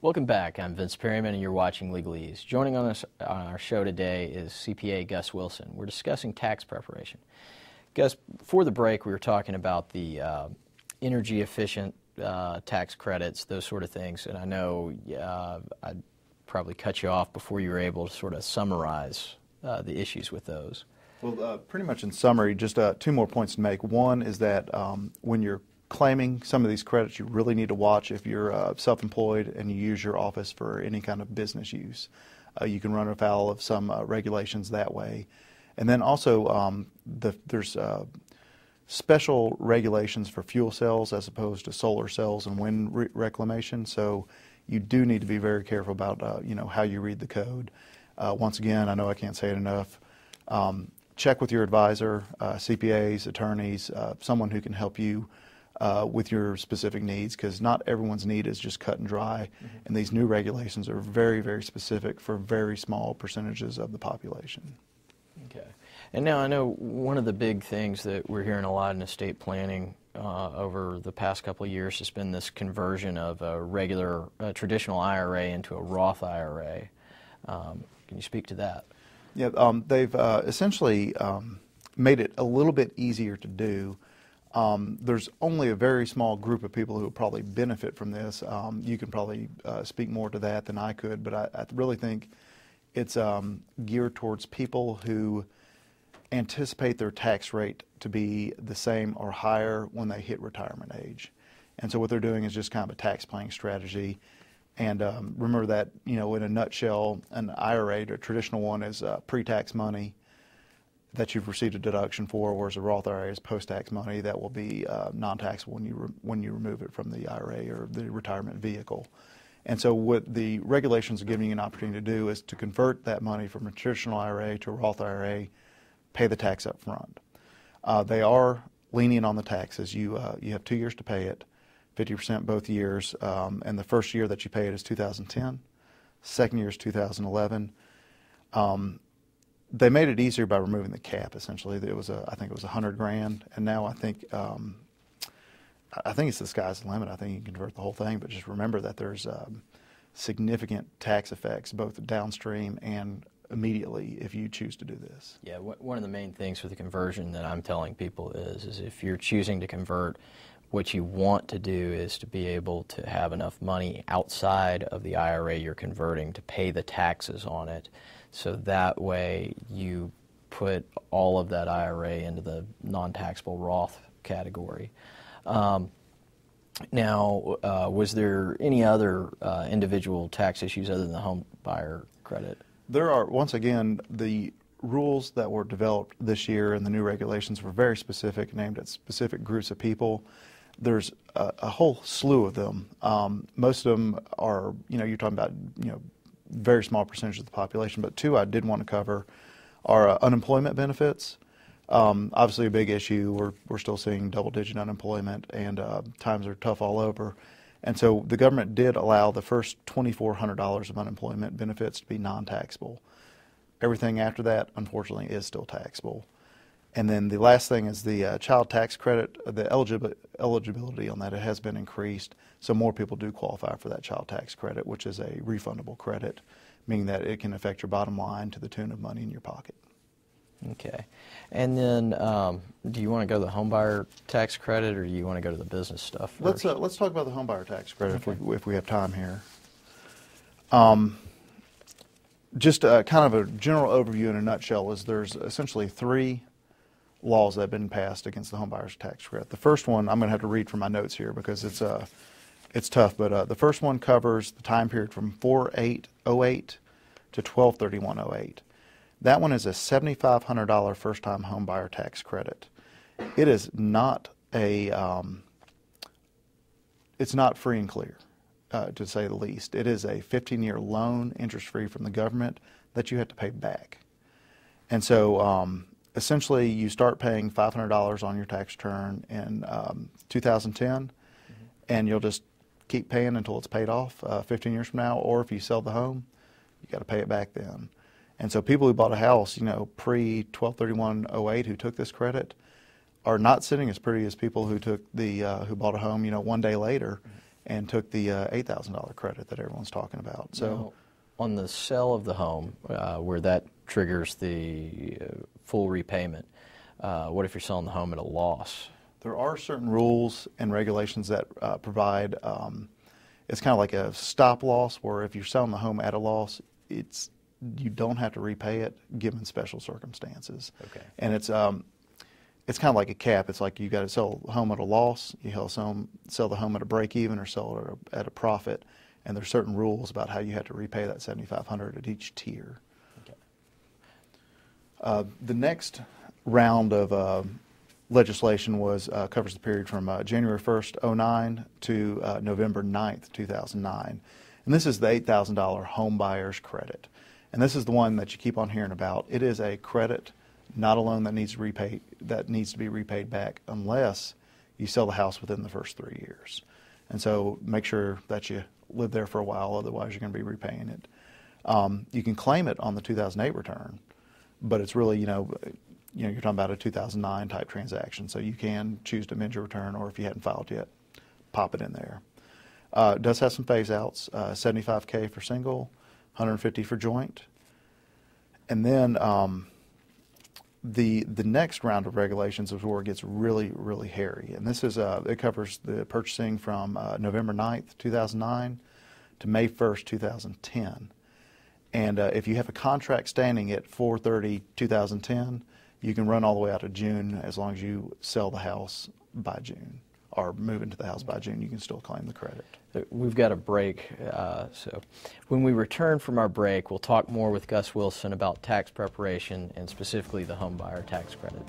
Welcome back. I'm Vince Perryman, and you're watching Legalese. Joining us on our show today is CPA Gus Wilson. We're discussing tax preparation. Gus, before the break, we were talking about the energy-efficient tax credits, those sort of things, and I know I'd probably cut you off before you were able to sort of summarize the issues with those. Well, pretty much in summary, just two more points to make. One is that when you're claiming some of these credits, you really need to watch if you're self-employed and you use your office for any kind of business use. You can run afoul of some regulations that way. And then also there's special regulations for fuel cells as opposed to solar cells and wind reclamation. So you do need to be very careful about how you read the code. Once again, I know I can't say it enough. Check with your advisor, CPAs, attorneys, someone who can help you with your specific needs, because not everyone's need is just cut and dry, and these new regulations are very, very specific for very small percentages of the population. Okay. And now I know one of the big things that we're hearing a lot in estate planning over the past couple of years has been this conversion of a regular traditional IRA into a Roth IRA. Can you speak to that? Yeah, they've essentially made it a little bit easier to do. There's only a very small group of people who will probably benefit from this. You can probably speak more to that than I could, but I really think it's geared towards people who anticipate their tax rate to be the same or higher when they hit retirement age. And so what they're doing is just kind of a tax planning strategy. And remember that, in a nutshell, an IRA, a traditional one, is pre-tax money that you've received a deduction for, whereas a Roth IRA is post-tax money that will be non-taxable when you remove it from the IRA or the retirement vehicle. And so what the regulations are giving you an opportunity to do is to convert that money from a traditional IRA to a Roth IRA, pay the tax up front. They are lenient on the taxes. You have 2 years to pay it, 50% both years, and the first year that you pay it is 2010, second year is 2011. They made it easier by removing the cap. Essentially, I think it was $100,000, and now I think it's the sky's the limit. I think you can convert the whole thing, but just remember that there's significant tax effects both downstream and immediately if you choose to do this. Yeah, one of the main things for the conversion that I'm telling people is if you're choosing to convert, what you want to do is to be able to have enough money outside of the IRA you're converting to pay the taxes on it. So that way you put all of that IRA into the non-taxable Roth category. Now, was there any other individual tax issues other than the home buyer credit? There are, once again, the rules that were developed this year and the new regulations were very specific, aimed at specific groups of people. There's a whole slew of them. Most of them are, you're talking about, very small percentage of the population, but two I did want to cover are unemployment benefits. Obviously a big issue. We're still seeing double-digit unemployment, and times are tough all over. And so the government did allow the first $2,400 of unemployment benefits to be non-taxable. Everything after that, unfortunately, is still taxable. And then the last thing is the child tax credit. The eligibility on that has been increased, so more people do qualify for that child tax credit, which is a refundable credit, meaning that it can affect your bottom line to the tune of money in your pocket. Okay. And then do you want to go to the homebuyer tax credit, or do you want to go to the business stuff first? Let's talk about the homebuyer tax credit, okay, if we have time here. Just kind of a general overview in a nutshell is there's essentially three laws that have been passed against the homebuyer's tax credit. The first one, I'm going to have to read from my notes here because it's tough, but the first one covers the time period from 4/8/08 to 12/31/08. That one is a $7,500 first-time homebuyer tax credit. It is not it's not free and clear, to say the least. It is a 15-year loan, interest-free from the government, that you have to pay back. And so essentially you start paying $500 on your tax return in 2010, and you'll just keep paying until it's paid off 15 years from now, or if you sell the home, you got to pay it back then. And so people who bought a house, pre-12/31/08 who took this credit are not sitting as pretty as people who took who bought a home, one day later, and took the $8,000 credit that everyone's talking about. So, now, on the sale of the home, where that triggers the full repayment, what if you're selling the home at a loss? there are certain rules and regulations that provide, it's kind of like a stop loss, where if you're selling the home at a loss, you don't have to repay it given special circumstances. Okay. And it's kind of like a cap. It's like you got to sell the home at a loss, you sell the home at a break even, or sell it at a profit. And there's certain rules about how you have to repay that $7,500 at each tier. Okay. The next round of legislation covers the period from January 1st, 2009 to November 9th, 2009. And this is the $8,000 home buyer's credit. And this is the one that you keep on hearing about. It is a credit, not a loan that needs to be repaid back unless you sell the house within the first 3 years. And so make sure that you live there for a while, otherwise you're going to be repaying it. You can claim it on the 2008 return, but it's really, you're talking about a 2009 type transaction, so you can choose to amend your return, or if you hadn't filed yet, pop it in there. It does have some phase outs, $75K for single, $150 for joint. And then the next round of regulations is where it gets really, really hairy. And this is, it covers the purchasing from November 9th, 2009 to May 1st, 2010. And if you have a contract standing at 4/30/2010, you can run all the way out to June as long as you sell the house by June, or move into the house by June. You can still claim the credit. We've got a break, so when we return from our break, we'll talk more with Gus Wilson about tax preparation and specifically the home buyer tax credit.